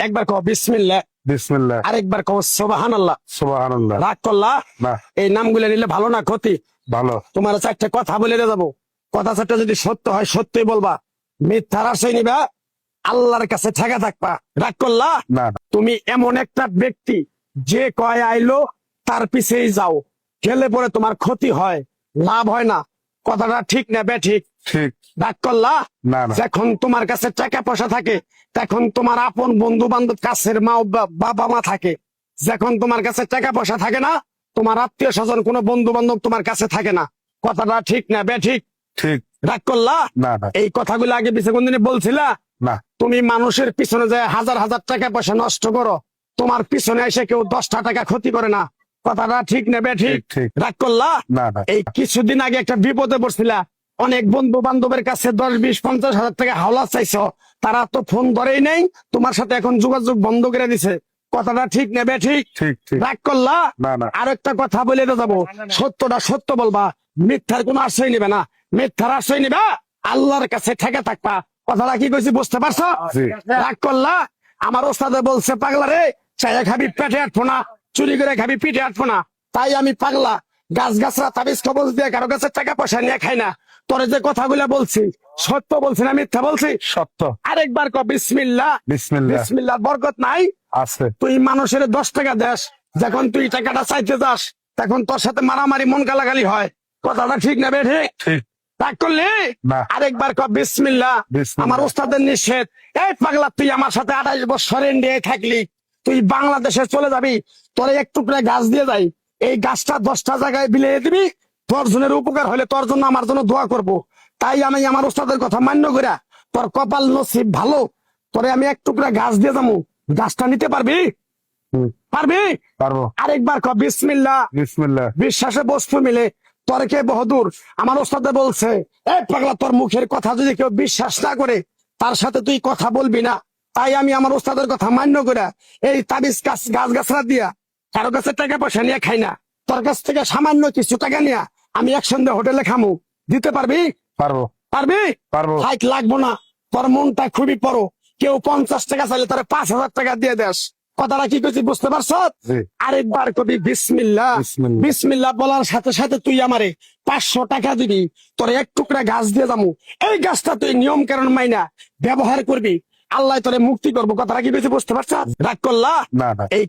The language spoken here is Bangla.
একবার কও বিসমিল্লাহ, বিসমিল্লাহ, আরেকবার কও সুবহানাল্লাহ। সুবহানাল্লাহ। রাগ করলা? না, এই নামগুলো নিলে ভালো না ক্ষতি? ভালো। তোমার চারটা কথা বলে দিয়ে যাবো, কথা চারটা যদি সত্য হয় সত্যই বলবা, মিথ্যার আশ্রয় নিবা, আল্লাহর কাছে ঠেকা থাকবা। রাগ করলা? না, তুমি এমন একটা ব্যক্তি যে কয় আইলো তার পিছেই যাও, গেলে পরে তোমার ক্ষতি হয়, লাভ হয় না। কথাটা ঠিক না বেঠিক? ঠিক। রাগ করলা? না, না। যখন তোমার কাছে টাকা পয়সা থাকে তখন তোমার আপন বন্ধু বান্ধব, কাছের মা বাবা মা থাকে। যখন তোমার কাছে টাকা পয়সা থাকে না, তোমার আত্মীয় স্বজন কোনো বন্ধু বান্ধব তোমার কাছে থাকে না। কথাটা ঠিক না বেঠিক? ঠিক। রাগ করলা? না, না, এই কথাগুলো আগে পিছে কোনদিন বলছিলা? না। তুমি মানুষের পিছনে যায় হাজার হাজার টাকা পয়সা নষ্ট করো, তোমার পিছনে এসে কেউ 10টা টাকা ক্ষতি করে না। কথাটা ঠিক না বেঠিক? ঠিক, ঠিক। রাগ করলা? না, না। এই কিছুদিন আগে একটা বিপদে পড়ছিলা, অনেক বন্ধু বান্ধবের কাছে 10, 20, 50 হাজার টাকা হাওলা চাইছো, তারা তো ফোন ধরেই নেই, তোমার সাথে এখন যোগাযোগ বন্ধ করে দিছে। কথাটা ঠিক না বেঠিক? ঠিক, ঠিক। রাগ করলা? না, না। আরেকটা কথা বলে তো যাবো, সত্যটা সত্য বলবা, মিথ্যার কোনো আশ্রয় নিবে না। মিথ্যার আশ্রয় নিবা, আল্লাহর কাছে ঠেকে থাকবা। কথাটা কি কইছি বুঝতে পারছো? জি। রাগ করলা? আমার ওস্তাদে বলছে, পাগলা রে, চাইয়া খাবি পেটে আটবো না, চুরি করে খাবি পিঠে আটবো না। তাই আমি পাগলা, গাছ গাছরা তাবিজ কবজ দিয়ে কারো কাছে টাকা পয়সা নিয়ে খাই না। তোরে যে কথাগুলো বলছি সত্য বলছি না মিথ্যা বলছি? সত্য। আরেকবার ক বিসমিল্লাহ। বিসমিল্লাহ। বিসমিল্লাহ বরকত নাই? আছে। তুই মানুষের 10 টাকা দেস, যখন তুই টাকাটা চাইতে যাস তখন তোর সাথে মারামারি মন গালাগালি হয়। কথাটা ঠিক না বেঠিক? ঠিক। রাগ করলি? না। আরেকবার ক বিসমিল্লাহ। বিসমিল্লাহ। আমার ওস্তাদের নিষেধ। এই পাগলা, তুই আমার সাথে 28 বছর ইন্ডিয়ায় থাকলি, তুই বাংলাদেশে চলে যাবি, তোরে এক টুকরা গাছ দিয়ে যাই, এই গাছটা 10টা জায়গায় বিলিয়ে দিবি, তোর জনের উপকার হলে তোর জন্য আমার জন্য দোয়া করব। তাই আমি আমার ওস্তাদের কথা মান্য কইরা, তোর কপাল নসিব ভালো, তোরে আমি এক টুকরা গাছ দিয়ে যাবো, গাছটা নিতে পারবি? হুম, পারবি? পারবো। আরেকবার ক বিসমিল্লাহ। বিসমিল্লাহ। বিশ্বাসে বস্তু মিলে তর্কে বহুদূর। আমার ওস্তাদে বলছে, এই পাগলা, তোর মুখের কথা যদি কেউ বিশ্বাস না করে তার সাথে তুই কথা বলবি না। তাই আমি আমার ওস্তাদের কথা মান্য করে এই তাবিজ গাছ গাছরা দিয়া কারো কাছে টাকা পয়সা নিয়ে খাই না। তোর কাছ থেকে সামান্য কিছু টাকা নিয়ে আমি একসঙ্গে হোটেলে খামু, দিতে পারবি? পারবো। পারবি? পারবো। হাইট লাগবো না, তোর মনটা খুবই বড়। কেউ 50 টাকা চাইলে তার 5,000 টাকা দিয়ে দেস। কথাটা কি করছি বুঝতে পারছ? জি। আরেকবার কবি বিসমিল্লাহ। বিসমিল্লাহ। বিসমিল্লাহ বলার সাথে সাথে তুই আমারে 500 টাকা দিবি, তোর এক টুকরা গাছ দিয়ে যাবো। এই গাছটা তুই নিয়ম কারণ মাইনা ব্যবহার করবি, আল্লাহ তোরে মুক্তি করবো। কথাটা কি বেশি বুঝতে পারছ? রাগ করলা? না, না। এই